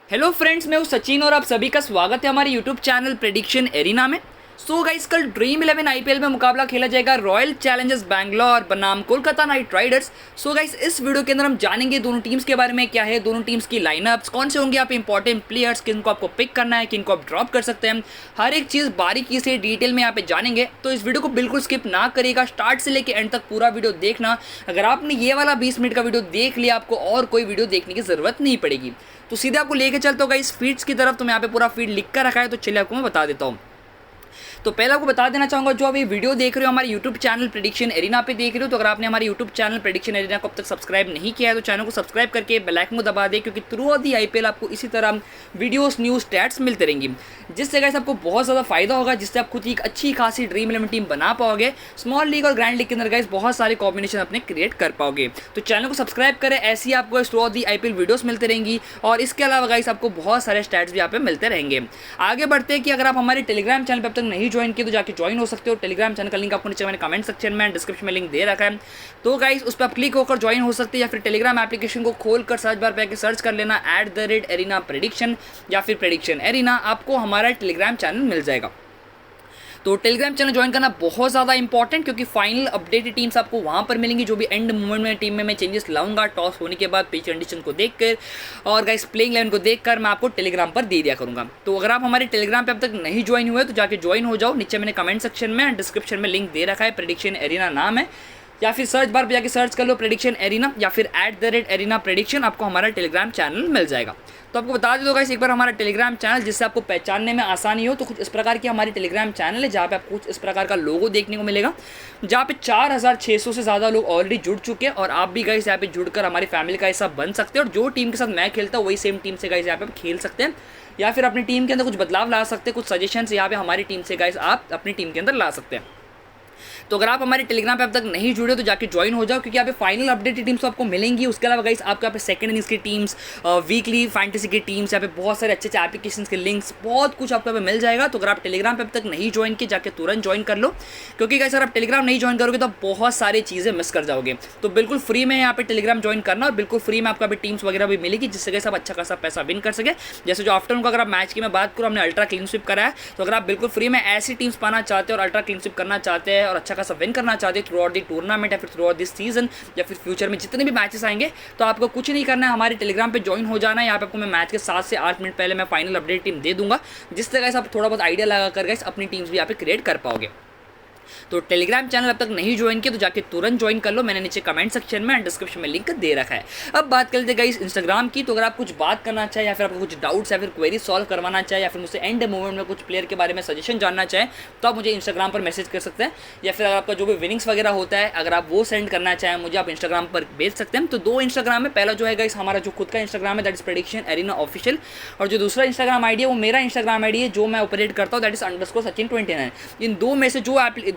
Hello friends, मैं हूं सचिन और आप सभी का स्वागत है हमारे यूट्यूब चैनल प्रेडिक्शन एरिना में। सो गाइस, कल ड्रीम 11 आईपीएल में मुकाबला खेला जाएगा रॉयल चैलेंजर्स बैंगलोर बनाम Kolkata night Riders. So guys, इस वीडियो के अंदर हम जानेंगे दोनों टीम्स के बारे में, क्या है दोनों टीम्स की लाइनअप्स, कौन से होंगे आप इंपॉर्टेंट प्लेयर्स, किनको आपको पिक करना है, किनको आप ड्रॉप कर सकते हैं। हर एक चीज़ बारीकी से डिटेल में यहाँ पे जानेंगे, तो इस वीडियो को बिल्कुल स्किप ना करिएगा, स्टार्ट से लेकर एंड तक पूरा वीडियो देखना। अगर आपने ये वाला 20 मिनट का वीडियो देख लिया, आपको और कोई वीडियो देखने की जरूरत नहीं पड़ेगी। तो सीधे आपको लेके चलता होगा इस फीड्स की तरफ। तो मैं यहाँ पे पूरा फीड लिख कर रखा है, तो चलिए आपको मैं बता देता हूँ। तो पहले आपको बता देना चाहूँगा, जो अभी वीडियो देख रहे हो हमारे यूट्यूब चैनल प्रेडिक्शन एरिना पे देख रहे हो, तो अगर आपने हमारे यूट्यूब चैनल प्रेडिक्शन एरिना को अब तक सब्सक्राइब नहीं किया है तो चैनल को सब्सक्राइब करके बेल आइकन को दबा दे, क्योंकि थ्रू आउट दी आईपीएल आपको इसी तरह वीडियोस न्यूज़ स्टैट्स मिलते रहेंगी, जिससे गाइस आपको बहुत ज़्यादा फायदा होगा, जिससे आप खुद की एक अच्छी खासी ड्रीम 11 टीम बना पाओगे। स्मॉल लीग और ग्रैंड लीग के अंदर गाइस बहुत सारे कॉम्बिनेशन अपने क्रिएट कर पाओगे। तो चैनल को सब्सक्राइब करें, ऐसी आपको through out the IPL videos मिलते रहेंगी, और इसके अलावा गाइस आपको बहुत सारे स्टैट्स भी यहाँ पे मिलते रहेंगे। आगे बढ़ते हैं कि अगर आप हमारे टेलीग्राम चैनल पर अब तक नहीं ज्वाइन किए तो जाके ज्वाइन हो सकते हो। टेलीग्राम चैनल का लिंक आपको नीचे मैंने कमेंट सेक्शन में डिस्क्रिप्शन में लिंक दे रखा है, तो गाइस उस पर आप क्लिक होकर ज्वाइन हो सकते हैं, या फिर टेलीग्राम एप्लीकेशन को खोलकर सर्च बार पे सर्च कर लेना @एरिना प्रेडिक्शन या फिर प्रेडिक्शन एरिना, आपको हमारा टेलीग्राम चैनल मिल जाएगा। तो टेलीग्राम चैनल ज्वाइन करना बहुत ज़्यादा इंपॉर्टेंट, क्योंकि फाइनल अपडेटेड टीम्स आपको वहाँ पर मिलेंगी, जो भी एंड मोमेंट में टीम में मैं चेंजेस लाऊंगा टॉस होने के बाद पिच कंडीशन को देखकर और गाइस प्लेइंग लाइन को देखकर मैं आपको टेलीग्राम पर दे दिया करूँगा। तो अगर आप हमारे टेलीग्राम पे अब तक नहीं ज्वाइन हुए तो जाके ज्वाइन हो जाओ। नीचे मैंने कमेंट सेक्शन में डिस्क्रिप्शन में लिंक दे रखा है, प्रेडिक्शन एरिना नाम है, या फिर सर्च बार पे जाके सर्च कर लो प्रेडिक्शन एरिना या फिर @एरिना प्रेडिक्शन, आपको हमारा टेलीग्राम चैनल मिल जाएगा। तो आपको बता दो गाइस एक बार हमारा टेलीग्राम चैनल, जिससे आपको पहचानने में आसानी हो, तो कुछ इस प्रकार की हमारी टेलीग्राम चैनल है, जहाँ पे आपको कुछ इस प्रकार का लोगो देखने को मिलेगा, जहाँ पे 4600 से ज़्यादा लोग ऑलरेडी जुड़ चुके हैं, और आप भी गाइस यहाँ पे जुड़कर हमारी फैमिली का हिस्सा बन सकते हैं। और जो टीम के साथ मैं खेलता हूँ वही सेम टीम से गाइस यहाँ पे खेल सकते हैं, या फिर अपनी टीम के अंदर कुछ बदलाव ला सकते हैं, कुछ सजेशंस यहाँ पे हमारी टीम से गाइस आप अपनी टीम के अंदर ला सकते हैं। तो अगर आप हमारे टेलीग्राम पे अब तक नहीं जुड़े तो जाके ज्वाइन हो जाओ, क्योंकि यहाँ पे फाइनल अपडेटेड टीम्स तो आपको मिलेंगी। उसके अलावा गाइस आपको यहाँ पे सेकंड इनिंग्स की टीम्स, वीकली फैंटेसी की टीम्स, यहाँ पे बहुत सारे अच्छे अच्छे एप्लीकेशन के लिंक्स, बहुत कुछ आपको यहाँ पे मिल जाएगा। तो अगर आप टेलीग्राम पे अब तक नहीं ज्वाइन किए, जाके तुरंत ज्वाइन कर लो, क्योंकि गाइस अगर आप टेलीग्राम नहीं ज्वाइन करोगे तो आप बहुत सारी चीज़ें मिस कर जाओगे। तो बिल्कुल फ्री में यहाँ पे टेलीग्राम ज्वाइन करना, और बिल्कुल फ्री में आपको यहाँ पे टीम्स वगैरह भी मिलेगी, जिससे गाइस आप अच्छा खासा पैसा विन कर सके। जैसे जो आफ्टरनून का अगर आप मैच की मैं बात करूँ, हमने अल्ट्रा क्लीन स्वीप करा है, तो अगर आप बिल्कुल फ्री में ऐसी टीम्स पाना चाहते हैं और अल्ट्रा क्लीन स्वीप करना चाहते हैं और अच्छा खासा विन करना चाहते हैं थ्रू आउट दी टूर्नामेंट या फिर थ्रू आउट दिस सीजन, या फिर फ्यूचर में जितने भी मैचेस आएंगे, तो आपको कुछ नहीं करना है, हमारे टेलीग्राम पे ज्वाइन हो जाना है। यहाँ पे आपको मैं मैच के 7 से 8 मिनट पहले मैं फाइनल अपडेट टीम दे दूंगा, जिससे गाइस आप थोड़ा बहुत आइडिया लगा कर गाइस अपनी टीम्स भी यहाँ पे क्रिएट कर पाओगे। तो टेलीग्राम चैनल अब तक नहीं ज्वाइन किया तो जाके तुरंत ज्वाइन कर लो, मैंने नीचे कमेंट सेक्शन में डिस्क्रिप्शन में लिंक दे रखा है। अब बात करते हैं गाइस इंस्टाग्राम की। तो अगर आप कुछ बात करना चाहे, या फिर आपको कुछ डाउट्स या फिर क्वेरी सॉल्व करवाना चाहे, या फिर मुझसे एंड मोमेंट में कुछ प्लेयर के बारे में सजेशन जानना चाहे, तो आप मुझे इंस्टाग्राम पर मैसेज कर सकते हैं, या फिर अगर आपका जो भी विनिंग्स वगैरह होता है अगर आप वो सेंड करना चाहें मुझे, आप इंस्टाग्राम पर भेज सकते हैं। तो 2 इंस्टाग्राम है, पहला जो है गाइस हमारा जो खुद का इंस्टाग्राम है, that is prediction arena official, और जो दूसरा इंस्टाग्राम आईडी है वो मेरा इंस्टाग्राम आईडी है, जो मैं ऑपरेट करता हूँ, दैट इज _Sachin29।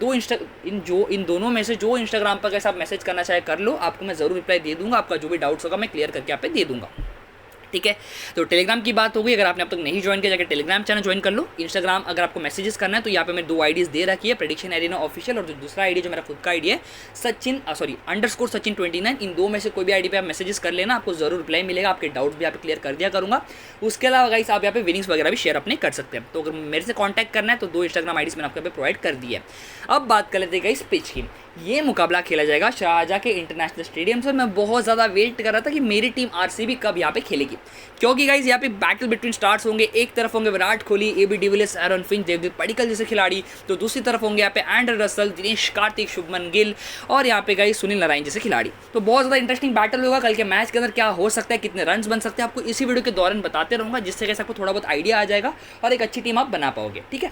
इन दोनों में से जो इंस्टाग्राम पर कैसे आप मैसेज करना चाहे कर लो, आपको मैं जरूर रिप्लाई दे दूंगा, आपका जो भी डाउट्स होगा मैं क्लियर करके आप पे दे दूंगा। ठीक है, तो टेलीग्राम की बात होगी। अगर आपने अब तक नहीं ज्वाइन किया, जाकर टेलीग्राम चैनल ज्वाइन कर लो। इंस्टाग्राम अगर आपको मैसेजेस करना है तो यहाँ पे मैं 2 आईडीज दे रखी है, प्रेडिक्शन एरिना ऑफिशियल, और जो दूसरा आईडी जो मेरा खुद का आईडी है _Sachin29। इन 2 में से कोई भी आईडी पे आप मैसेजेस कर लेना, आपको जरूर रिप्लाई मिलेगा, आपके डाउट्स भी यहाँ पे क्लियर कर दिया करूँगा। उसके अलावा गाइस आप यहाँ पे विनिंग्स वगैरह भी शेयर अपने कर सकते हैं। तो अगर मेरे से कॉन्टैक्ट करना है तो 2 इंस्टाग्राम आईडीज मैंने आपको यहाँ पे प्रोवाइड कर दी है। अब बात कर लेते हैं गाइस पिच की। ये मुकाबला खेला जाएगा शाहजहाँ के इंटरनेशनल स्टेडियम से। मैं बहुत ज़्यादा वेट कर रहा था कि मेरी टीम आरसीबी कब यहाँ पे खेलेगी, क्योंकि गाइस यहाँ पे बैटल बिटवीन स्टार्स होंगे। एक तरफ होंगे Virat Kohli, AB de Villiers, Aaron Finch, Devdutt Padikkal जैसे खिलाड़ी, तो दूसरी तरफ होंगे यहाँ पे एंड्रे रसल, दिनेश कार्तिक, शुभमन गिल, और यहाँ पे गाइस सुनील नारायण जैसे खिलाड़ी। तो बहुत ज़्यादा इंटरेस्टिंग बैटल होगा। कल के मैच के अंदर क्या हो सकता है, कितने रन बन सकते हैं, आपको इसी वीडियो के दौरान बताते रहूँगा, जिससे कैसे आपको थोड़ा बहुत आइडिया आ जाएगा और एक अच्छी टीम आप बना पाओगे। ठीक है,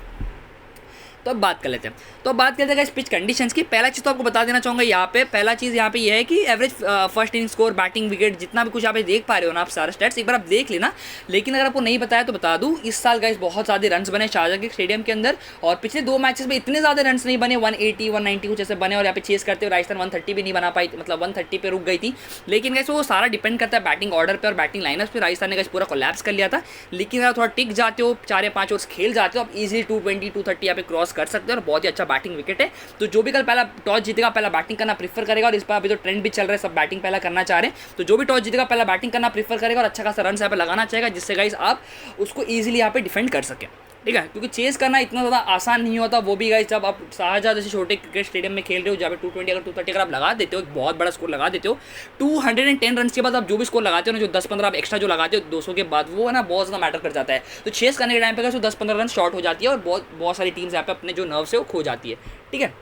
तो अब बात कर लेते हैं। तो अब बात करते हैं गाइस पिच कंडीशंस की। पहला चीज़ तो आपको बता देना चाहूँगा, यहाँ पे पहला चीज़ यहाँ पे ये है कि average first inning score, batting wicket, जितना भी कुछ यहाँ पे देख पा रहे हो ना आप सारे स्टैट्स, एक बार आप देख लेना। लेकिन अगर आपको नहीं बताया तो बता दूँ, इस साल गाइस बहुत ज़्यादा रन बने शाहजहाँ के स्टेडियम के अंदर, और पिछले 2 मैचेस में इतने ज़्यादा रन नहीं बने, 180 190 कुछ ऐसे बने, और यहाँ पे चेस करते हुए राजस्थान 130 भी नहीं बना पाई, मतलब 130 पे रुक गई थी। लेकिन गाइस वो सारा डिपेंड करता है बैटिंग ऑर्डर पर और बैटिंग लाइनअप पर। राजस्थान ने गाइस पूरा कोलैप्स कर लिया था, लेकिन अगर थोड़ा टिक जाते हो, 4 या 5 ओवर्स खेल जाते हो, आप ईजिली 220 230 यहाँ पे क्रॉस क्रॉस कर सकते हैं और बहुत ही अच्छा बैटिंग विकेट है। तो जो भी कल पहला टॉस जीतेगा पहला बैटिंग करना प्रीफर करेगा, और इस पर अभी तो ट्रेंड भी चल रहा है, सब बैटिंग पहला करना चाह रहे हैं। तो जो भी टॉस जीतेगा पहला बैटिंग करना प्रीफर करेगा और अच्छा खासा रन यहाँ पे लगाना चाहेगा, जिससे गाइस आप उसको ईजिली यहाँ पे डिफेंड कर सकें। ठीक है, क्योंकि चेस करना इतना ज़्यादा आसान नहीं होता, वो भी गाइस जब आप शाहजहाँ जैसे छोटे क्रिकेट स्टेडियम में खेल रहे हो, जहाँ पे 220 अगर 230 अगर आप लगा देते हो, एक बहुत बड़ा स्कोर लगा देते हो, 210 रन के बाद आप जो भी स्कोर लगाते हो ना, जो 10-15 आप एक्स्ट्रा जो लगाते हो 200 के बाद, वो है ना बहुत ज़्यादा मैटर कर जाता है। तो चेस करने के टाइम पे 10-15 रन शॉर्ट हो जाती है और बहुत सारी टीम्स यहाँ पे अपने जो नर्व है वो खो जाती है। ठीक है,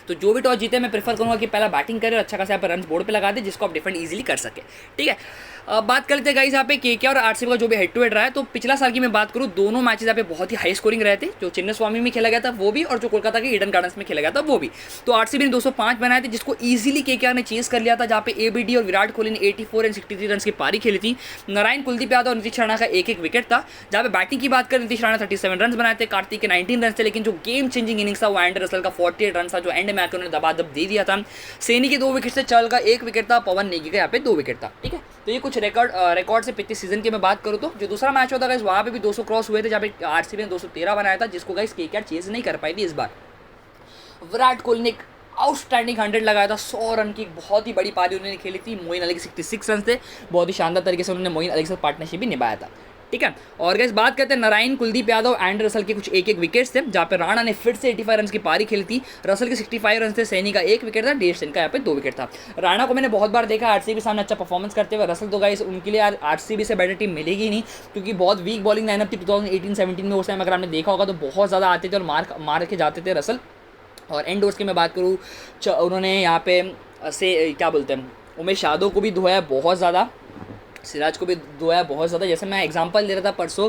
तो जो भी टॉस जीते मैं प्रेफर करूँगा कि पहला बैटिंग करे और अच्छा खासा यहाँ पर रन बोर्ड पे लगा दे, जिसको आप डिफेंड इजीली कर सके। ठीक है, अब बात कर लेते हैं गाइस यहाँ पे केकेआर और आरसीबी का जो भी हेड टू हेड रहा है। तो पिछला साल की मैं बात करूँ, दोनों मैचेस यहाँ पे बहुत ही हाई स्कोरिंग रहे थे, जो चिन्नस्वामी में खेला गया था वो भी, और जो कोलकाता के ईडन गार्डन्स में खेला गया था वो भी। तो आरसीबी ने 205 बनाए थे, जिसको ईजिली केकेआर ने चेस कर लिया था, जहाँ पे एबीडी और विराट कोहली ने 84 एंड 63 रन की पारी खेली थी। नारायण, कुलदीप यादव और नीतीश राणा का एक विकेट था। जहाँ पे बैटिंग की बात करें, नीतीश राणा 37 रन बनाए थे, कार्तिक के 19 रन थे, लेकिन जो गेम चेंजिंग इनिंग्स था वो एंडर रसल का 48 रन था, जो एंड में आकर उन्होंने दबादब दे दिया था। सैनी के 2 विकेट से, चहल का 1 विकेट था, पवन नेगी का यहाँ पे 2 विकेट था। ठीक है, तो ये कुछ रिकॉर्ड से पिछले सीजन की मैं बात करूँ तो जो दूसरा मैच होता है वहाँ पे भी 200 क्रॉस हुए थे, जहाँ पे आरसीबी ने 213 बनाया था, जिसको गाइस केकेआर चेज नहीं कर पाई थी। इस बार विराट कोहली ने एक आउटस्टैंडिंग 100 लगाया था, 100 रन की एक बहुत ही बड़ी पारी उन्होंने खेली थी। मोइन अली के 66 रन थे, बहुत ही शानदार तरीके से उन्होंने मोइन अली के साथ पार्टनरशिप भी निभाया था। ठीक है, और गाइस बात करते हैं नारायण, कुलदीप यादव एंड रसल के कुछ एक विकेट्स थे, जहाँ पे राणा ने फिर से 85 रन की पारी खेली थी, रसल के 65 रन थे, सैनी का 1 विकेट था, डेढ़ का यहाँ पे 2 विकेट था। राणा को मैंने बहुत बार देखा आरसीबी सामने अच्छा परफॉर्मेंस करते हुए। रसल तो गाइस उनके लिए आरसीबी से बेटर टीम मिलेगी नहीं, क्योंकि बहुत वीक बॉलिंग लाइनअप थी 2018-17 में। उस टाइम अगर आपने देखा होगा तो बहुत ज़्यादा आते थे और मार के जाते थे रसल। और एंड ओवर्स की मैं बात करूँ, उन्होंने यहाँ पे से क्या बोलते हैं, उमेश यादव को भी धोया बहुत ज़्यादा, सिराज को भी धोया बहुत ज़्यादा। जैसे मैं एग्जांपल दे रहा था परसों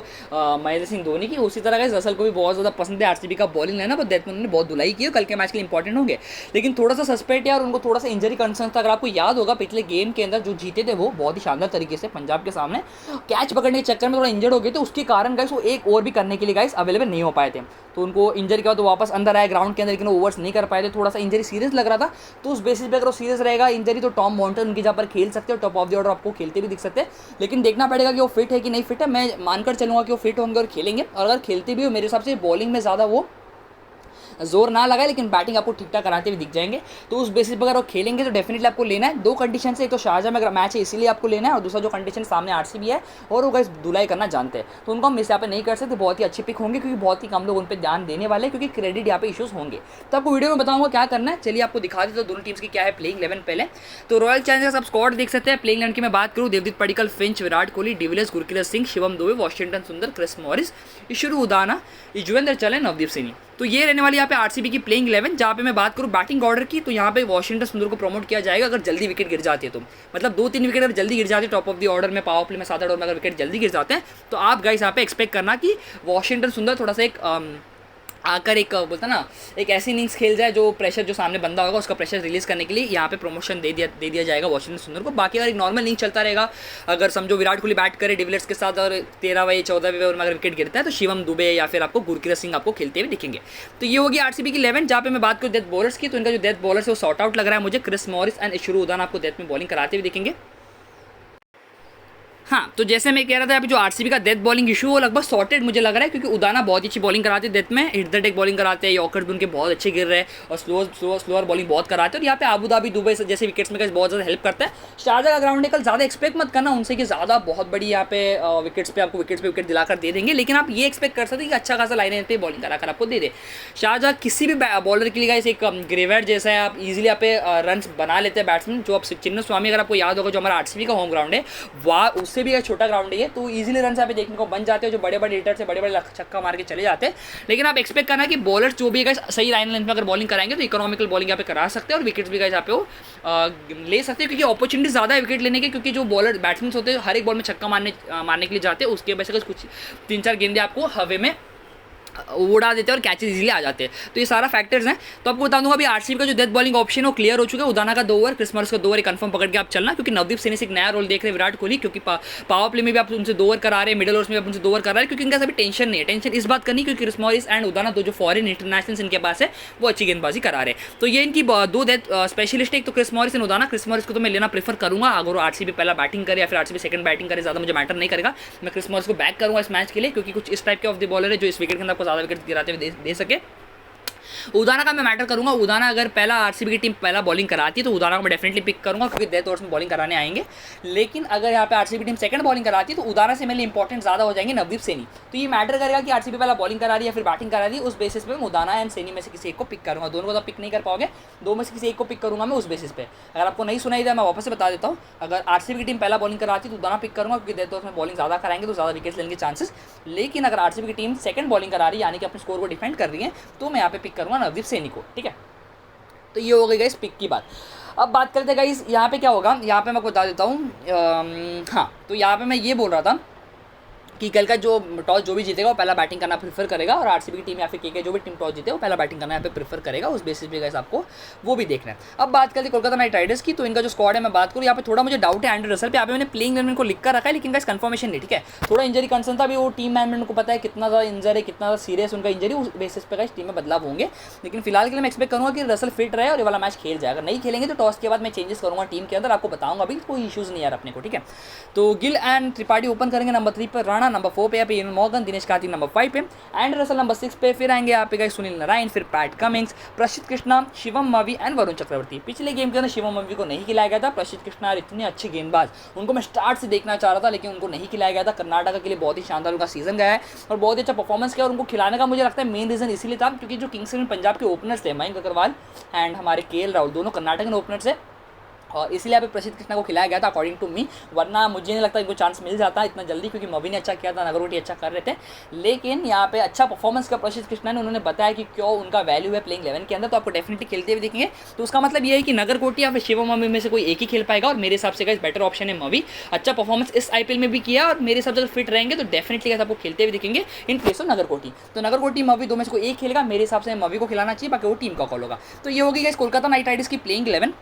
महेंद्र सिंह धोनी की, उसी तरह का रसल को भी बहुत ज़्यादा पसंद है आरसीबी का बॉलिंग लाइनअप, और डेथ में उन्होंने बहुत धुलाई की, और कल के मैच के लिए इंपॉर्टेंट होंगे। लेकिन थोड़ा सा सस्पेक्ट है और उनको थोड़ा सा इंजरी कंसर्न था। अगर आपको याद होगा पिछले गेम के अंदर जो जीते थे वो बहुत ही शानदार तरीके से पंजाब के सामने, कैच पकड़ने के चक्कर में थोड़ा इंजर्ड हो गए थे, उसके कारण गाइस वो एक ओवर भी करने के लिए गाइस अवेलेबल नहीं हो पाए थे। तो उनको इंजरी के बाद तो वापस अंदर आए ग्राउंड के अंदर, लेकिन ओवर्स नहीं कर पाए थे, थोड़ा सा इंजरी सीरियस लग रहा था। तो उस बेसिस पे अगर वो सीरियस रहेगा इंजरी, तो टॉम मॉन्टन उनकी जगह पर खेल सकते हैं, टॉप ऑफ द ऑर्डर आपको खेलते भी दिख सकते हैं। लेकिन देखना पड़ेगा कि वो फिट है कि नहीं फिट है। मैं मानकर चलूंगा कि वो फिट होंगे और खेलेंगे, और अगर खेलते भी हो मेरे हिसाब से बॉलिंग में ज़्यादा वो जोर ना लगाए, लेकिन बैटिंग आपको ठीक ठाक कराते हुए दिख जाएंगे। तो उस बेसिस पर अगर वो खेलेंगे तो डेफिनेटली आपको लेना है। 2 कंडीशन से, एक तो शारजाह में अगर मैच है इसीलिए आपको लेना है, और दूसरा जो कंडीशन सामने आरसीबी है और वो गाइस धुलाई करना जानते हैं, तो उनको हम मिस यहाँ पे नहीं कर सकते। बहुत ही अच्छे पिक होंगे, क्योंकि बहुत ही कम लोग उन पर ध्यान देने वाले, क्योंकि क्रेडिट यहाँ पे इशूज़ होंगे। तो आपको वीडियो में बताऊंगा क्या करना है। चलिए आपको दिखा देते दोनों टीम्स की क्या है प्लेइंग 11 पहले। तो रॉयल चैलेंजर्स आप स्क्वाड देख सकते हैं। प्लेइंग 11 की मैं बात करूँ, Devdeep Padikkal, Finch, Virat Kohli, de Villiers, Gurkirat Singh, Shivam Dubey, Washington सुंदर, क्रिस मॉरिस, ईश्वर उदाना, युजवेंद्र चहल, नवदीप सैनी। तो ये रहने वाली यहाँ पे आरसीबी की प्लेइंग 11। जहाँ पे मैं बात करूँ बैटिंग ऑर्डर की, तो यहाँ पे वॉशिंगटन सुंदर को प्रमोट किया जाएगा अगर जल्दी विकेट गिर जाती है तो, मतलब 2-3 विकेट अगर जल्दी गिर जाती है टॉप ऑफ द ऑर्डर में, पावर प्ले में 7-8 ओवर में अगर विकेट जल्दी गिर जाते हैं, तो आप गाइस यहाँ पे एक्सपेक्ट करना कि वॉशिंगटन सुंदर थोड़ा सा एक आकर एक बोलता ना एक ऐसी इनिंग्स खेल जाए जो प्रेशर जो सामने बंदा होगा उसका प्रेशर रिलीज करने के लिए यहाँ पे प्रमोशन दे दिया जाएगा वॉशिंगटन सुंदर को। बाकी अगर एक नॉर्मल इनिंग चलता रहेगा, अगर समझो विराट कोहली बैट करे डिविलियर्स के साथ और 13वें 14वें ओवर में अगर विकेट गिरता है, तो शिवम दुबे या फिर आपको गुरकीरत सिंह आपको खेलते हुए दिखेंगे। तो ये होगी आरसीबी की 11। जहाँ पे मैं बात करूँ डेथ बॉलर्स की, तो इनका जो डेथ बॉलर्स है वो सॉर्ट आउट लग रहा है मुझे। क्रिस मॉरिस एंड ईश्वर उदाना आपको डेथ में बॉलिंग कराते हुए दिखेंगे। हाँ, तो जैसे मैं कह रहा था अभी जो आरसीबी का डेथ बॉलिंग इशू वो लगभग सॉर्टेड मुझे लग रहा है, क्योंकि उदाना बहुत ही अच्छी बॉलिंग कराते हैं डेथ में, हिट द टेक बॉलिंग कराते हैं, यॉर्कर भी उनके बहुत अच्छे गिर रहे हैं, और स्लोअर बॉलिंग बहुत कराते हैं। और यहाँ पे आबू धाबी दुबई जैसे विकेट्स में बहुत ज़्यादा हेल्प करता है। शारजाह का ग्राउंड है, कल ज़्यादा एक्सपेक्ट मत करना उनसे कि ज़्यादा बहुत बड़ी यहाँ पे विकेट्स पे आपको विकेट दिलाकर दे देंगे, लेकिन आप ये एक्सपेक्ट कर सकते हैं कि अच्छा खासा लाइन पे बॉलिंग कराकर आपको दे दे। शारजाह किसी भी बॉलर के लिए एक ग्रेवेड जैसा है, आप इजीली यहाँ पे रन बना लेते हैं बैट्समैन। जो आप चिन्नस्वामी अगर आपको याद होगा जो हमारा आरसीबी का होम ग्राउंड है, वह उससे भी एक छोटा ग्राउंड है, तो इजीली रन यहाँ पे देखने को बन जाते हैं, जो बड़े बड़े हिटर से बड़े बड़े छक्का मार के चले जाते हैं। लेकिन आप एक्सपेक्ट करना कि बॉलर्स जो भी है सही लाइन में अगर बॉलिंग कराएंगे तो इकोनॉमिकल बॉलिंग यहाँ पे करा सकते हैं, और विकेट्स भी यहाँ पे वो ले सकते हैं, क्योंकि अपॉर्चुनिटी ज़्यादा है विकेट लेने के, क्योंकि जो बॉलर बैट्समैन होते हैं हर एक बॉल में छक्का मारने के लिए जाते हैं, उसके वजह से कुछ 3-4 गेंदे आपको हवे में उड़ा देते हैं और कैचेज इजीली आ जाते हैं। तो ये सारा फैक्टर्स हैं। तो आपको बता दूंगा अभी आरसीबी का जो डेथ बॉलिंग ऑप्शन है वो क्लियर हो चुका है। उदाना का 2 ओवर, क्रिस मॉरिस का 2 ओवर कंफर्म पकड़ के आप चलना, क्योंकि नवदीप सैनी से एक नया रोल देख रहे हैं विराट कोहली, क्योंकि पावर प्ले में भी आप उनसे 2 ओवर करा रहे हैं, मिडल ओवर्स में आप उनसे 2 ओवर करा रहे हैं, क्योंकि इनका सभी टेंशन नहीं है। टेंशन इस बात करनी क्योंकि क्रिस मॉरिस एंड उदाना जो फॉरेन इंटरनेशनल्स इनके पास है वो अच्छी गेंदबाजी करा रहे हैं। तो ये इनकी 2 डेथ स्पेशलिस्ट है, एक तो Chris Morris and Udana. Chris Morris को तो मैं लेना प्रेफर करूंगा, अगर आरसीबी पहला बैटिंग करे या फिर आरसीबी सेकंड बैटिंग करे ज़्यादा मुझे मैटर नहीं करेगा, मैं क्रिस मॉरिस को बैक करूंगा इस मैच के लिए, क्योंकि कुछ इस टाइप के ऑफ द बॉलर है जो इस विकेट के अंदर आपको ज़्यादा विकेट गिराते हुए दे सके। उदाना का मैं मैटर करूंगा। उदाना अगर पहला आरसीबी की टीम पहला बॉलिंग कराती है तो उदाना को मैं डेफिनेटली पिक करूंगा क्योंकि डेथ ओवर्स में बॉलिंग कराने आएंगे। लेकिन अगर यहाँ पे आरसीबी टीम सेकंड बॉलिंग कराती है तो उदाना से मेरे लिए इंपॉर्टेंट ज़्यादा हो जाएंगे नवदीप सैनी। तो ये मैटर करेगा कि आरसीबी पहला बॉलिंग करा रही है या फिर बैटिंग करा रही है, उस बेसिस पे मैं उदाना एंड सैनी में से किसी एक को पिक करूंगा। दोनों को तो पिक नहीं कर पाओगे, दो में से किसी एक को पिक करूंगा मैं उस बेसिस पे। अगर आपको नहीं सुनाई दिया मैं वापस से बता देता हूँ, अगर आरसीबी की टीम पहला बॉलिंग कराती है तो उदाना पिक करूंगा क्योंकि डेथ ओवर्स में बॉलिंग ज़्यादा कराएंगे तो ज़्यादा विकेट्स लेने के चांसेस। लेकिन अगर आरसीबी की टीम सेकंड बॉलिंग करा रही है यानी कि अपने स्कोर को डिफेंड कर रही है तो मैं यहाँ पे पिक करूंगा नवदीप सैनी को। ठीक है, तो ये हो गई गाइस पिक की बात। अब बात करते हैं गाइस यहाँ पे क्या होगा, यहाँ पे मैं आपको बता देता हूँ। हाँ, तो यहाँ पे मैं ये बोल रहा था कि कल का जो टॉस जो भी जीतेगा वो पहला बैटिंग करना प्रेफर करेगा और आरसीबी की टीम या फिर के जो भी टीम टॉस जीते वो पहला बैटिंग करना यहाँ पे प्रेफर करेगा। उस बेसिस पे गाइस आपको वो भी देखना है। अब बात करते हैं कोलकाता नाइट राइडर्स की, तो इनका जो स्क्वाड है मैं बात करूँ यहाँ पे थोड़ा मुझे डाउट है एंड्रे रसल पे। यहाँ पे मैंने प्लेइंग 11 को लिख कर रखा है लेकिन गाइस कंफर्मेशन नहीं। ठीक है, थोड़ा इंजरी कंसर्न था, अभी वो टीम मैनेजमेंट को पता है कितना ज़्यादा इंजर है, कितना ज़्यादा सीरियस उनका इंजरी, उस बेसिस पे गाइस टीम में बदलाव होंगे। लेकिन फिलहाल के लिए मैं एक्सपेक्ट करूँगा कि रसल फिट रहे और ये वाला मैच खेल जाए। अगर नहीं खेलेंगे तो टॉस के बाद मैं चेंजेस करूँगा टीम के अंदर, आपको बताऊँगा। अभी कोई इशूज़ नहीं यार अपने को। ठीक है, तो गिल एंड त्रिपाठी ओपन करेंगे नंबर 3 पर, राणा नंबर 4 पे, यहाँ पे मॉर्गन, दिनेश कार्तिक नंबर 5 पे, एंड रसल नंबर 6 पे। फिर आएंगे यहाँ पे गाइस सुनील नारायण, फिर पैट कमिंग्स, प्रसिद्ध कृष्णा, शिवम मवी एंड वरुण चक्रवर्ती। पिछले गेम के अंदर शिवम मवी को नहीं खिलाया गया था। प्रसिद्ध कृष्णा इतने अच्छे गेंदबाज, उनको मैं स्टार्ट से देखना चाह रहा था लेकिन उनको नहीं खिलाया गया था। कर्नाटक के लिए बहुत ही शानदार उनका सीजन गया है और बहुत ही अच्छा परफॉर्मेंस किया और उनको खिलाने का मुझे लगता है मेन रीजन इसीलिए था क्योंकि जो किंग्स इलेवन पंजाब के ओपनर्स थे मयंक अग्रवाल एंड हमारे केएल राहुल, दोनों कर्नाटक के ओपनर्स है और इसीलिए यहाँ पे प्रसिद्ध कृष्णा को खिलाया गया था अकॉर्डिंग टू मी। वरना मुझे नहीं लगता इनको चांस मिल जाता इतना जल्दी क्योंकि मवी ने अच्छा किया था, नगरकोटी अच्छा कर रहे थे। लेकिन यहाँ पे अच्छा परफॉर्मेंस का प्रसिद्ध कृष्णा ने उन्होंने बताया कि क्यों उनका वैल्यू है प्लेइंग 11 के अंदर, तो आपको डेफिनेटली खेलते हुए दिखेंगे। तो उसका मतलब ये है कि नगरकोटी या फिर शिवम मवी में से कोई एक ही खेल पाएगा और मेरे हिसाब से गाइस बेटर ऑप्शन है मवी। अच्छा परफॉर्मेंस इस आईपीएल में भी किया और मेरे हिसाब से फिट रहेंगे तो डेफिनेटली गाइस आपको खेलते हुए दिखेंगे इन प्लेस ऑफ नगरकोटी। तो नगरकोटी मवी दो में से कोई एक खेलेगा, मेरे हिसाब से मवी को खिलाना चाहिए, बाकी वो टीम का कॉल होगा। तो ये होगी गाइस कोलकाता नाइट राइडर्स की प्लेइंग 11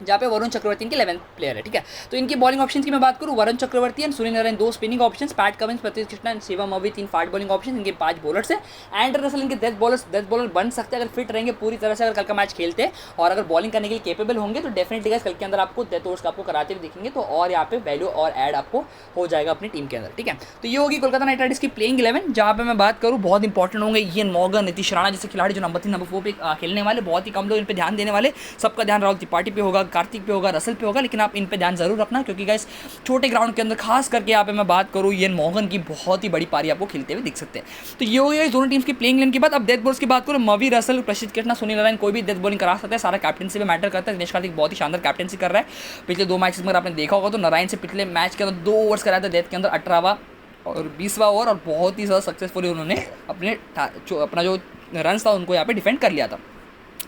जहाँ पे वरुण चक्रवर्ती इनके 11th प्लेयर है। ठीक है, तो इनकी बॉलिंग ऑप्शंस की मैं बात करूँ, Varun Chakravarthy and Sunil Narayan 2 spinning options, Pat Cummins, Prasidh Krishna and Shivam Mavi 3 fast bowling option, इनके 5 बॉलर्स है। एंड्रे रसल इनके डेथ बॉलर बन सकते हैं अगर फिट रहेंगे पूरी तरह से, अगर कल का मैच खेलते हैं और अगर बॉलिंग करने के लिए केपेबल होंगे तो डेफिनेटली गाइस कल के अंदर आपको डेथ ओवर्स आपको कराते हुए दिखेंगे तो और यहाँ पे वैल्यू और ऐड आपको हो जाएगा अपनी टीम के अंदर। ठीक है, तो ये होगी कोलकाता नाइट राइडर्स की प्लेइंग 11 जहाँ पे मैं बात करूँ बहुत इंपॉर्टेंट होंगे इयन मॉर्गन, नीतीश राणा जैसे खिलाड़ी जो नंबर 3 नंबर 4 पे खेलने वाले, बहुत ही कम लोग इन पर ध्यान देने वाले। सबका ध्यान राहुल त्रिपाठी पे होगा, कार्तिक पे होगा, पे होगा, लेकिन आप इन पे ध्यान जरूर रखना क्योंकि गाइस छोटे ग्राउंड के अंदर खास करके यहाँ पे मैं बात करूँ इयन मॉर्गन की बहुत ही बड़ी पारी आपको खेलते हुए दिख सकते हैं। तो ये हो गया दोनों टीम्स की प्लेइंग 11 की बात। अब डेथ बॉल्स की बात करूँ, मवी रसल, प्रसिद्ध कृष्णा, सुनील नारायण कोई भी डेथ बॉलिंग करा सकता है, सारा कैप्टनसी में मैटर करता है। दिनेश कार्तिक बहुत ही शानदार कैप्टनसी कर रहा है पिछले 2 मैचेस में, आपने देखा होगा तो नारायण से पिछले मैच के अंदर 2 ओवर्स कराया था डेथ के अंदर 18वां और 20वां ओवर और बहुत ही ज़्यादा सक्सेसफुली उन्होंने अपना जो रन था उनको यहाँ पे डिफेंड कर लिया था।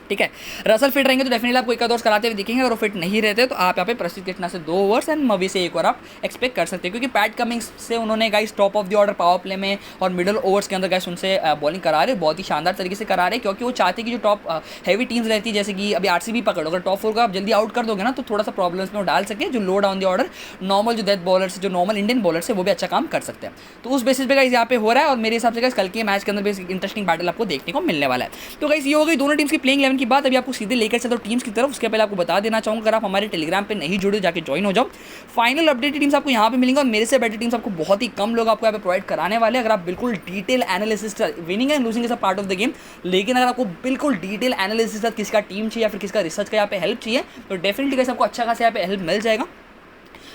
ठीक है, रसल फिट रहेंगे तो डेफिनेटली आपको एक ओवर्स कराते हुए दिखेंगे, अगर वो फिट नहीं रहते तो आप यहाँ पे प्रसिद्ध कृष्णा से 2 ओवर्स एंड मवी से 1 ओवर आप एक्सपेक्ट कर सकते हैं क्योंकि पैट कमिंग्स से उन्होंने guys top of the order power play में और मिडल ओवर्स के अंदर गाइस उनसे बॉलिंग करा रहे, बहुत ही शानदार तरीके से करा रहे क्योंकि वो चाहते कि जो टॉप हैवी टीम्स रहती है जैसे कि अभी आरसीबी पकड़ो, अगर टॉप 4 का आप जल्दी आउट कर दोगे ना तो थोड़ा सा प्रॉब्लम्स में वो डाल सके, जो लो डाउन द ऑर्डर नॉर्मल जो डेथ बॉलर्स जो नॉर्मल इंडियन बॉलर्स है वो भी अच्छा काम कर सकते हैं। तो उस बेसिस पे गाइस यहाँ पे हो रहा है और मेरे हिसाब से गाइस कल के मैच के अंदर भी इंटरेस्टिंग बैटल आपको देखने को मिलने वाला है। तो गाइस ये हो गई दोनों टीम्स की प्लेइंग 11 की बात। अभी आपको सीधे लेकर चलता हूं टीम्स की तरफ। उसके पहले आपको बता देना चाहूंगा अगर आप हमारे टेलीग्राम पे नहीं जुड़े जाके ज्वाइन हो जाओ, फाइनल अपडेटेड टीम्स आपको यहाँ पे मिलेंगे और मेरे से बेटर टीम्स आपको बहुत ही कम लोग आपको यहाँ पे प्रोवाइड कराने वाले हैं। अगर आप बिल्कुल detail analysis, winning and losing is a part of the game, लेकिन अगर आपको बिल्कुल डिटेल एनालिसिस किसका टीम चाहिए या फिर किसका रिसर्च का यहाँ पे हेल्प चाहिए तो डेफिनेटली गाइस आपको अच्छा खासा यहाँ पे हेल्प मिल जाएगा।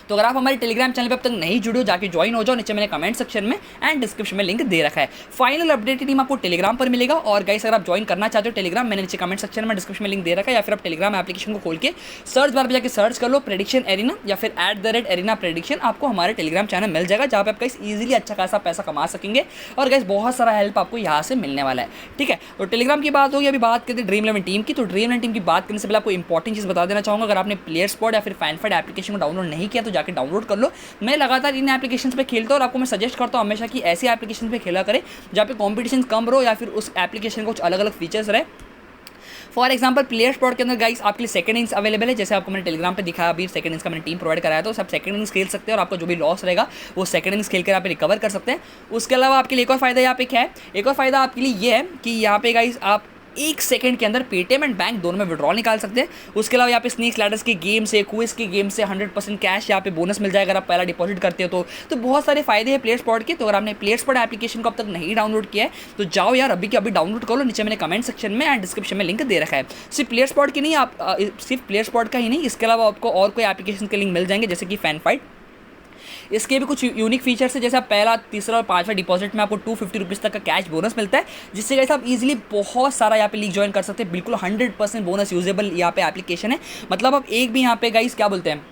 तो अगर आप हमारे टेलीग्राम चैनल पे अब तक नहीं जुड़े हो जाके ज्वाइन हो जाओ, नीचे मैंने कमेंट सेक्शन में एंड डिस्क्रिप्शन में लिंक दे रखा है। फाइनल अपडेट टीम आपको टेलीग्राम पर मिलेगा और गाइस अगर आप ज्वाइन करना चाहते हो टेलीग्राम, मैंने नीचे कमेंट सेक्शन में डिस्क्रिप्शन में लिंक दे रखा है या फिर आप टेलीग्राम एप्लीकेशन को खोल के सर्च बार पर जाकर सर्च कर लो प्रेडिक्शन एरिना या फिर @एरिना प्रेडिक्शन, आपको हमारे टेलीग्राम चैनल मिल जाएगा जहाँ पे आप गाइस ईजिली अच्छा खासा पैसा कमा सकेंगे और गाइस बहुत सारा हेल्प आपको यहाँ से मिलने वाला है। ठीक है, तो टेलीग्राम की बात होगी। अभी बात करते हैं ड्रीम 11 टीम की। तो ड्रीम 11 टीम की बात करने से पहले आपको इंपॉर्टेंट चीज़ बता देना चाहूँगा, अगर आपने प्लेयर स्पॉट या फिर फैनफेड एप्लीकेशन को डाउनलोड नहीं किया तो जाकर डाउनलोड कर लो। मैं लगातार इन एप्लीकेशंस पे खेलता हूँ और आपको मैं सजेस्ट करता हूँ हमेशा कि ऐसी एप्लीकेशन पे खेला करें जहाँ पे कॉम्पिटिशन कम रहो या फिर उस एप्लीकेशन को कुछ अलग अलग फीचर्स रहे। फॉर एग्जाम्पल प्लेयर स्पॉट के अंदर गाइस आपके लिए सेकंड इनिंग्स अवेलेबल है, जैसे आपको मैंने टेलीग्राम पे दिखाया अभी सेकंड इनिंग्स का मैंने टीम प्रोवाइड कराया, तो सब सेकंड इनिंग्स खेल सकते हैं और आपका जो भी लॉस रहेगा वो सेकंड इनिंग्स खेल कर आप रिकवर कर सकते हैं। उसके अलावा आपके लिए एक और फायदा यहाँ पे क्या है, एक और फायदा आपके लिए ये है कि यहाँ पे गाइस आप 1 सेकंड के अंदर पेटीएम एंड बैंक दोनों में विड्रॉल निकाल सकते हैं। उसके अलावा यहाँ पे स्नेक्स लैडर्स के गेम से, क्विज के गेम से 100% कैश यहाँ पे बोनस मिल जाएगा अगर आप पहला डिपॉजिट करते हो तो बहुत सारे फायदे हैं प्लेयर स्पॉट के। तो अगर आपने प्लेयर स्पॉट एप्लीकेशन को अब तक नहीं डाउनलोड किया है तो जाओ यार अभी के अभी डाउनलोड करो। नीचे मैंने कमेंट सेक्शन में एंड डिस्क्रिप्शन में लिंक दे रखा है। सिर्फ प्लेयर स्पॉट की नहीं, आप सिर्फ प्लेयर स्पॉट का ही नहीं, इसके अलावा आपको और कोई एप्लीकेशन के लिंक मिल जाएंगे जैसे कि फैन फाइट। इसके भी कुछ यूनिक फीचर्स है, जैसे आप पहला, तीसरा और पांचवा डिपॉजिट में आपको 250 रुपीज़ तक का कैश बोनस मिलता है, जिससे गाइस आप इजीली बहुत सारा यहाँ पे लीग ज्वाइन कर सकते हैं। बिल्कुल 100% बोनस यूजेबल यहाँ पे एप्लीकेशन है। मतलब आप एक भी यहाँ पे गाइस क्या बोलते हैं,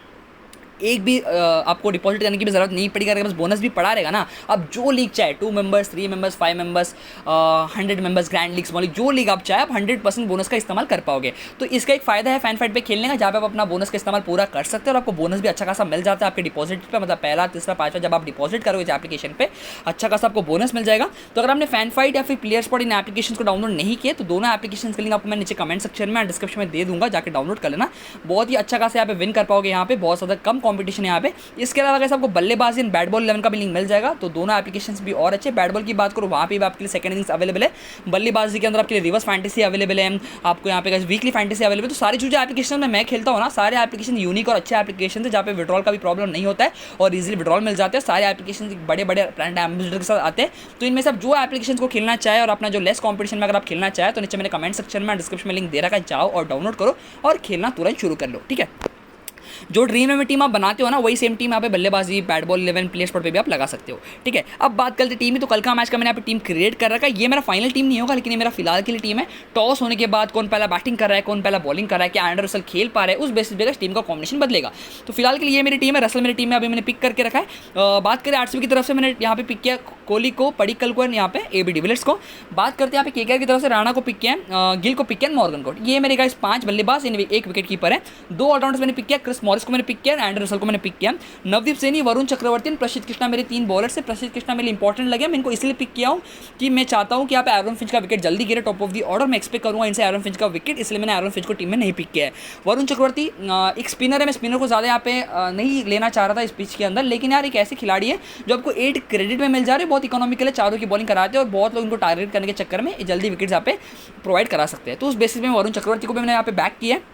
एक भी आपको डिपॉजिट करने की भी ज़रूरत नहीं पड़ेगी। अगर बस बोनस भी पड़ा रहेगा ना, अब जो लीग चाहे 2 members, 3 members, 5 members, 100 members, grand league, small league, जो लीग आप चाहे आप 100% बोनस का इस्तेमाल कर पाओगे। तो इसका एक फ़ायदा है फैन फाइट पे खेलने का, जहाँ पे आप अपना बोनस का इस्तेमाल पूरा कर सकते हैं और आपको बोनस भी अच्छा खासा मिल जाता है आपके डिपॉजिट पे। मतलब पहला, तीसरा, पाँचवा जब आप डिपॉजिट करोगे इस एप्लीकेशन पे अच्छा खासा आपको बोनस मिल जाएगा। तो अगर आपने फैन फाइट या फिर प्लेयर स्पॉट इन एप्लीकेशन को डाउनलोड नहीं किए तो दोनों एप्लीकेशन के लिंक आपको मैं नीचे कमेंट सेक्शन में डिस्क्रिप्शन में दे दूंगा, जाकर डाउनलोड कर लेना। बहुत ही अच्छा खासा यहाँ पे विन कर पाओगे, यहाँ पे बहुत ज़्यादा कम कॉम्पिटिशन है यहाँ पे। इसके अलावा अगर आपको बल्लेबाजी एंड बैट बॉल 11 का भी लिंक मिल जाएगा, तो दोनों एप्लीकेशंस भी और अच्छे। बैट बॉल की बात करो वहाँ पे भी आपके लिए सेकंड इनिंग्स अवेलेबल है, बल्लेबाजी के अंदर आपके लिए रिवर्स फैंटेसी अवेलेबल है, आपको यहाँ पे वीकली फैंटेसी अवेलेबल है। तो सारी जो एप्लीकेशन में मैं खेलता हूँ ना, सारे एप्लीकेशन यूनिक और अच्छे एप्लीकेशन है, जहाँ पे विड्रॉल का भी प्रॉब्लम नहीं होता है और इजीली विड्रॉल मिल जाते हैं। सारे एप्लीकेशन बड़े बड़े ब्रांड एम्बेसडर के साथ आते हैं। तो इनमें से आप जो एप्लीकेशन को खेलना चाहे और अपना जो लेस कॉम्पिटिशन में अगर आप खेलना चाहे तो नीचे मैंने कमेंट सेक्शन में डिस्क्रिप्शन में लिंक दे रखा है, जाओ और डाउनलोड करो और खेलना तुरंत शुरू कर लो। ठीक है, जो ड्रीम में टीम आप बनाते हो ना, वही सेम टीम यहाँ पे बल्लेबाजी, बैट बॉल 11, प्लेयर स्पॉट पे भी आप लगा सकते हो। ठीक है, अब बात करते टीम ही। तो कल का मैच का मैंने यहाँ पे टीम क्रिएट कर रखा है। ये मेरा फाइनल टीम नहीं होगा, लेकिन ये मेरा फिलहाल के लिए टीम है। टॉस होने के बाद कौन पहला बैटिंग कर रहा है, कौन पहला बॉलिंग कर रहा है, क्या एंडर रसल खेल पा रहे हैं, उस बेसिस पे टीम का कॉम्बिनेशन बदलेगा। तो फिलहाल के लिए मेरी टीम है, रसल मेरी टीम है, अभी मैंने पिक करके रखा है। बात करें आरसीबी की तरफ से, मैंने यहाँ पे पिक किया कोहली को, पडिक्कल को, यहाँ पे एबी डिविलियर्स को। बात करते हैं यहाँ पे केकेआर की तरफ से राणा को पिक किया, गिल को पिक किया, मॉर्गन को। ये मेरे गाइस 5 बल्लेबाज, एक विकेट कीपर है। 2 ऑलराउंडर्स मैंने पिक किया, क्रिस मॉरिस को मैंने पिक किया, एंडर रसल को मैंने पिक किया। नवदीप सैनी, वरुण चक्रवर्ती, प्रसिद्ध कृष्णा मेरे 3 बॉलर से। प्रसिद्ध कृष्णा मेरे इंपॉर्टेंट लगे, मैं इनको इसलिए पिक किया हूँ कि मैं चाहता हूँ कि यहाँ पे एरन फिंच का विकेट जल्दी गिरे टॉप ऑफ दी ऑर्डर। मैं एक्सपेक्ट करूँगा इनसे एरन फिंच का विकेट, इसलिए मैंने एरन फिंच को टीम में नहीं पिक किया है। वरुण चक्रवर्ती एक स्पिनर है, मैं स्पिनर को ज़्यादा यहाँ पे नहीं लेना चाह रहा था इस पिच के अंदर, लेकिन यार एक ऐसे खिलाड़ी है जो आपको 8 क्रेडिट में मिल जा रहे हैं, बहुत इकोनॉमिकल है, चारों की बॉलिंग कराते हैं और बहुत लोग इनको टारगेट करने के चक्कर में जल्दी विकेट्स यहाँ पे प्रोवाइड करा सकते हैं। तो उस बेसिस में वरुण चक्रवर्ती को भी मैंने यहाँ पे बैक किया है।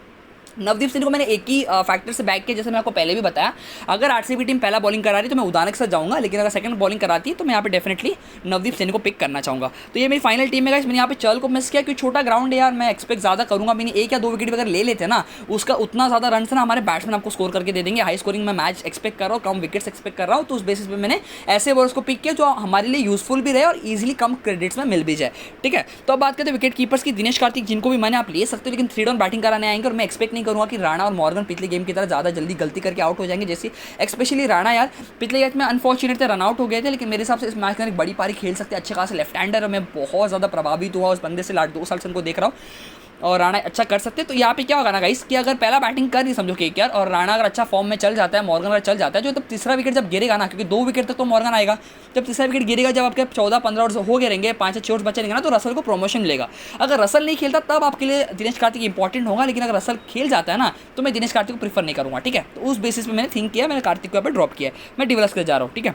नवदीप सिंह को मैंने एक ही फैक्टर से बैक किया, जैसे मैं आपको पहले भी बताया। अगर आरसीबी टीम पहला बॉलिंग करा रही तो मैं उदाहरण के साथ जाऊंगा, लेकिन अगर सेकंड बॉलिंग कराती है तो मैं यहाँ पे डेफिनेटली नवदीप सिंह को पिक करना चाहूँगा। तो ये मेरी फाइनल टीम है गाइस। मैंने यहाँ पे चल को मिस किया क्योंकि छोटा ग्राउंड है यार, मैं एक्सपेक्ट ज़्यादा करूँगा। मैंने 1 या 2 विकेट अगर ले लेते ना, उसका उतना ज़्यादा रन ना हमारे बैट्समैन आपको स्कोर करके दे देंगे। हाई स्कोरिंग में मैच एक्सपेक्ट कर रहा हूँ, कम विकेट्स एक्सपेक्ट कर रहा हूँ। तो उस बेसिस पर मैंने ऐसे बॉलर्स को पिक किया जो हमारे लिए यूजफुल भी रहे और ईजिली कम क्रेडिट्स में मिल भी जाए। ठीक है, तो अब बात करते हैं विकेट कीपर्स की। दिनेश कार्तिक, जिनको भी मैंने आप ले सकते हो, लेकिन 3 डाउन बैटिंग कराने आएंगे और मैं एक्सपेक्ट नहीं करूँगा कि राणा और मॉर्गन पिछले गेम की तरह ज़्यादा जल्दी गलती करके आउट हो जाएंगे। जैसे स्पेशली राणा यार, पिछले मैच में अनफॉर्चुनेट थे, रन आउट हो गए थे, लेकिन मेरे हिसाब से इस मैच में एक बड़ी पारी खेल सकते हैं। अच्छे खासे लेफ्ट हैंडर, मैं बहुत ज़्यादा प्रभावित हुआ उस बंदे से, 2 साल से उनको देख रहा हूँ और राणा अच्छा कर सकते हैं। तो यहाँ पे क्या होगा ना गाइस कि अगर पहला बैटिंग कर नहीं समझो केकेआर और राणा अगर अच्छा फॉर्म में चल जाता है, मॉर्गन अगर चल जाता है, जो तब तीसरा विकेट जब गिरेगा ना, क्योंकि 2 विकेट तक तो मॉर्गन आएगा, जब तीसरा विकेट गिरेगा, जब आपके 14-15 ओवर्स हो गए रहेंगे, 5 या 6 ओवर्स बचे रहेंगे ना, तो रसल को प्रमोशन मिलेगा। अगर रसल नहीं खेलता तब आपके लिए दिनेश कार्तिक इंपॉर्टेंट होगा, लेकिन अगर रसल खेल जाता है ना तो मैं दिनेश कार्तिक को प्रीफर नहीं करूँगा। ठीक है, तो उस बेसिस पर मैंने थिंक किया, मैंने कार्तिक को यहाँ पर ड्रॉप किया, मैं डिविलियर्स के जा रहा हूँ। ठीक है,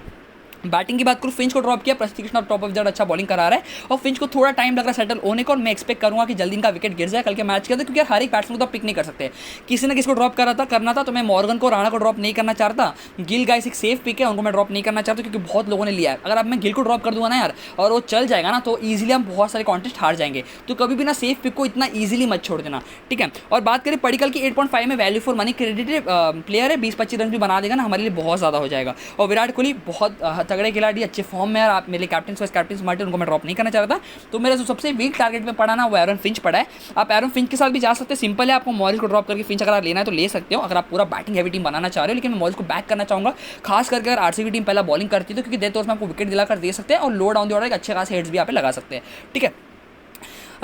बैटिंग की बात करूँ, फिंच को ड्रॉप किया, प्रसिद्ध कृष्णा टॉप ऑफ द अच्छा बॉलिंग करा रहा है और फिंच को थोड़ा टाइम लग रहा है सेटल होने को, और मैं एक्सपेक्ट करूँगा कि जल्दी इनका विकेट गिर जाए कल के मैच के अंदर, क्योंकि हर एक बैट्समैन को तो पिक नहीं कर सकते, किसी ने किसको ड्रॉप करना था। तो मैं मॉर्गन को, राणा को ड्रॉप नहीं करना चाहता। गिल गाइस एक सेफ पिक है, उनको मैं ड्रॉप नहीं करना चाहता क्योंकि बहुत लोगों ने लिया है। अगर अब मैं गिल को ड्रॉप कर दूंगा ना यार और वो चल जाएगा ना, तो ईजिली हम बहुत सारे कॉन्टेस्ट हार जाएंगे। तो कभी भी ना सेफ पिक को इतना ईजिली मत छोड़ देना। ठीक है, और बात करें पडिक्कल की, 8.5 में value for money credited player है, 20-25 रन भी बना देगा ना, हमारे लिए बहुत ज़्यादा हो जाएगा। और विराट कोहली बहुत तगड़े खिलाड़ी, अच्छे फॉर्म में, आप मेरे कैप्टन वाइस कैप्टन स्मार्ट, उनको मैं ड्रॉप नहीं करना चाहता। तो मेरा जो सबसे वीक टारगेट में पड़ा ना वो एरन फिंच पड़ा है। आप एरन फिंच के साथ भी जा सकते हैं, सिंपल है, आपको मॉरिस को ड्रॉप करके फिंच अगर लेना है तो ले सकते हो, अगर आप पूरा बैटिंग हैवी टीम बनाना चाह रहे हो। लेकिन मैं मॉरिस को बैक करना चाहूँगा, खास करके अगर आरसीबी टीम पहला बॉलिंग करती है तो, क्योंकि डेथ ओवर्स में आपको विकेट दिलाकर दे सकते हैं और लो डाउन द ऑर्डर अच्छे खासे हेड्स भी यहाँ पे लगा सकते हैं। ठीक है,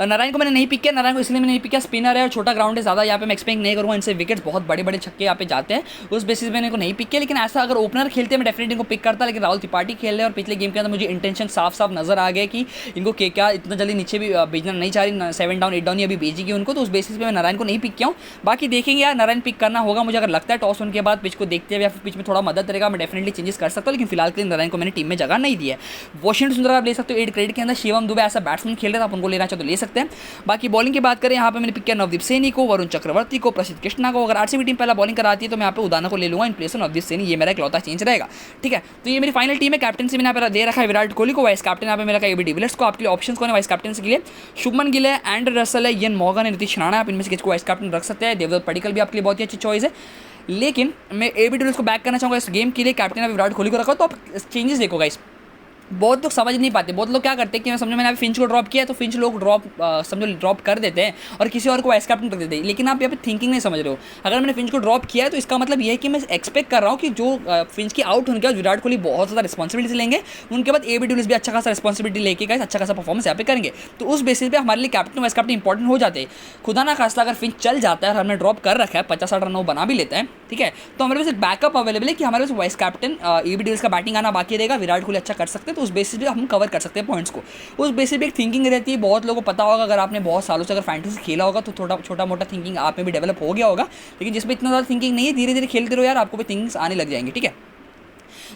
नारायण को मैंने नहीं पिक किया, नारायण को इसलिए मैंने नहीं पिक किया, स्पिनर है और छोटा ग्राउंड है, ज़्यादा यहाँ पे मैं एक्सपेक्ट नहीं करूँगा इनसे विकेट्स, बहुत बड़े बड़े छक्के यहाँ पे जाते हैं, उस बेसिस में मैंने इनको नहीं पिक किया। लेकिन ऐसा अगर ओपनर खेलते हैं मैं डेफिनेटली इनको पिक करता, लेकिन राहुल त्रिपाठी खेल रहे हैं और पिछले गेम के अंदर मुझे इंटेंशन साफ साफ नजर आ गया कि इनको क्या इतना जल्दी नीचे भी भेजना नहीं चाह रही, 7 डाउन 8 डाउन ही अभी भेजेगी उनको, तो उस बेसिस पे मैं नारायण को नहीं पिक किया हूँ। बाकी देखेंगे यार, नारायण पिक करना होगा मुझे, अगर लगता है टॉस होने के बाद पिच को देखते हुए या फिर पिच में थोड़ा मदद करेगा, मैं डेफिनेटली चेंजेस कर सकता हूँ। लेकिन फिलहाल के लिए नारायण को मैंने टीम में जगह नहीं दी है। वॉशिंगटन सुंदर आप ले सकते हो 8 क्रेडिट के अंदर, शिवम दुबे ऐसा बैट्समैन खेल रहे हैं, आप उनको लेना चाहते हो ले सकते हैं। बाकी बॉलिंग की बात करें, यहाँ पे मैंने पिक किया नवदीप सैनी को, वरुण चक्रवर्ती को, प्रसिद्ध कृष्णा को। अगर आरसीबी टीम पहला बॉलिंग कराती है तो मैं यहाँ पे उदाना को ले लूँगा in place of Navdeep Saini, ये मेरा इकलौता चेंज रहेगा। ठीक है, तो ये मेरी फाइनल टीम है। कैप्टन से मैंने यहाँ पर दे रखा है विराट कोहली को, वाइस कैप्टन यहाँ पे मेरा एबी डिविलियर्स को। आपके लिए ऑप्शन कौन है वाइस कैप्टन के लिए? शुभमन गिल है, एंड्रे रसल है, इयन मॉर्गन है, नीतीश राणा, आप इनमें से किसी को वाइस कैप्टन रख सकते हैं। देवदत्त पडिक्कल भी आपके लिए बहुत ही अच्छी चॉइस है, लेकिन मैं एबी डिविलियर्स को बैक करना चाहूँगा इस गेम के लिए। कैप्टन अभी विराट कोहली को रखा, तो आप चेंजेस देखो गाइस। बहुत लोग समझ नहीं पाते, बहुत लोग क्या करते हैं कि मैं समझो मैंने अभी फिंच को ड्रॉप किया तो फिंच लोग समझो ड्रॉप कर देते हैं और किसी और को वाइस कैप्टन कर देते हैं, लेकिन आप यहाँ पे थिंकिंग नहीं समझ रहे हो। अगर मैंने फिंच को ड्रॉप किया है तो इसका मतलब ये है कि मैं एक्सपेक्ट कर रहा हूँ कि जो फिंच की आउट होने के बाद विराट कोहली बहुत ज़्यादा रिस्पॉन्सिबिलिटी लेंगे, उनके बाद एबी डिविलियर्स भी अच्छा खासा रिस्पॉन्सिबिलिटी लेके गाइस अच्छा खासा परफॉर्मेंस यहाँ पे करेंगे। तो उस बेसिस पे हमारे लिए कैप्टन वाइस कैप्टन इंपॉर्टेंट हो जाते हैं। खुदा ना खास्ता अगर फिंच चल जाता है और हमने ड्रॉप कर रखा है, 50-60 रन बना भी लेते हैं, ठीक है, तो हमारे पास एक बैकअप अवेलेबल है कि हमारे पास वाइस कैप्टन एबी डिविलियर्स का बैटिंग आना बाकी रहेगा, विराट कोहली अच्छा कर सकते हैं, तो उस बेसिस पे हम कवर कर सकते हैं पॉइंट्स को। उस बेसिस पे एक थिंकिंग रहती है, बहुत लोगों को पता होगा, अगर आपने बहुत सालों से अगर फैंटेसी खेला होगा तो थोड़ा छोटा मोटा थिंकिंग आप में भी डेवलप हो गया होगा, लेकिन जिसमें इतना ज़्यादा थिंकिंग नहीं है, धीरे धीरे खेलते रहो यार, आपको भी थिंकिंग्स आने लग जाएंगे। ठीक है,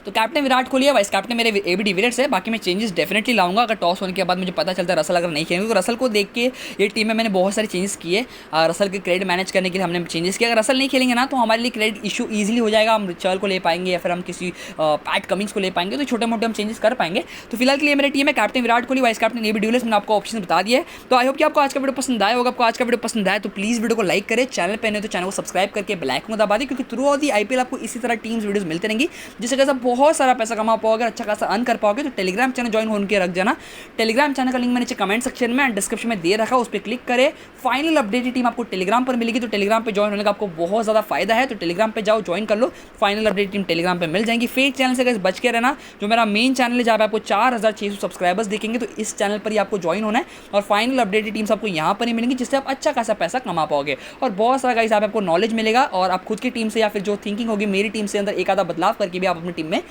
तो कैप्टन विराट कोहली है, वाइस कैप्टन मेरे एबी डिविलियर्स है। बाकी मैं चेंजेस डेफिनेटली लाऊंगा अगर टॉस होने के बाद मुझे पता चलता है रसल अगर नहीं खेलेंगे, तो रसल को देख के ये टीम में मैंने बहुत सारे चेंजेस किए। रसल के क्रेडिट मैनेज करने के लिए हमने चेंजेस किया। अगर रसल नहीं खेलेंगे ना तो हमारे लिए क्रेडिट इशू ईजिली हो जाएगा, हम चहल को ले पाएंगे या फिर हम किसी पैट कमिंग्स को ले पाएंगे, तो छोटे मोटे हम चेंजेस कर पाएंगे। तो फिलहाल के लिए मेरी टीम है captain Virat Kohli, vice captain AB de Villiers, मैंने आपको ऑप्शन बता दिया है। तो आई होप कि आपको आज का वीडियो पसंद आया होगा। आपको आज का वीडियो पसंद आया तो प्लीज़ वीडियो को लाइक करें, चैनल पर नहीं तो चैनल को सब्सक्राइब करके बेल आइकन को दबा दें, क्योंकि थ्रू आउट दी आईपीएल आपको इसी तरह टीम्स वीडियोस मिलते रहेंगी, जिससे कैसा बहुत सारा पैसा कमा पाओगे, अच्छा खासा अर्न कर पाओगे। तो टेलीग्राम चैनल ज्वाइन होने के रख जाना। टेलीग्राम चैनल का लिंक मैंने नीचे कमेंट सेक्शन में एंड डिस्क्रिप्शन में दे रखा, उस पर क्लिक करें। फाइनल अपडेटेड टीम आपको टेलीग्राम पर मिलेगी, तो टेलीग्राम पे ज्वाइन होने का आपको बहुत ज़्यादा फायदा है। तो टेलीग्राम पे जाओ, ज्वाइन कर लो, फाइनल अपडेट टीम टेलीग्राम पे मिल जाएंगी। फेक चैनल से गाइस बच के रहना। जो मेरा मेन चैनल है जहाँ पे आपको 4600 सब्सक्राइबर्स दिखेंगे, तो इस चैनल पर ही आपको ज्वाइन होना है और फाइनल अपडेटेड टीम्स आपको यहाँ पर ही मिलेंगी, जिससे आप अच्छा खासा पैसा कमा पाओगे और बहुत सारा गाइस आपको नॉलेज मिलेगा और आप खुद की टीम से या फिर जो थिंकिंग होगी मेरी टीम से अंदर एक आधा बदलाव करके भी आप अपनी टीम में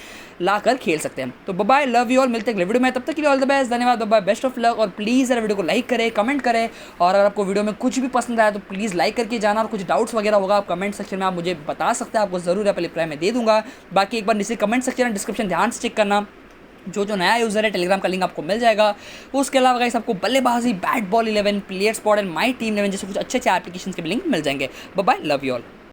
ला कर खेल सकते हैं। तो बाय, लव यू ऑल, मिलते हैं अगले वीडियो में, तब तक के लिए ऑल द बेस्ट, धन्यवाद, बाय, बेस्ट ऑफ लक। और प्लीज़ यार वीडियो को लाइक करें, कमेंट करें, और अगर आपको वीडियो में कुछ भी पसंद आया तो प्लीज़ लाइक करके जाना, और कुछ डाउट्स वगैरह होगा आप कमेंट सेक्शन में आप मुझे बता सकते हैं, आपको ज़रूर अपने रिप्लाई में दे दूंगा। बाकी एक बार नीचे कमेंट सेक्शन डिस्क्रिप्शन ध्यान से चेक करना, जो नया यूज़र है टेलीग्राम का लिंक आपको मिल जाएगा। उसके अलावा गाइस आपको बल्लेबाजी, bat ball 11, player spot and my team 11 जैसे कुछ अच्छे एप्लीकेशन के भी लिंक मिल जाएंगे। Bye, love you all.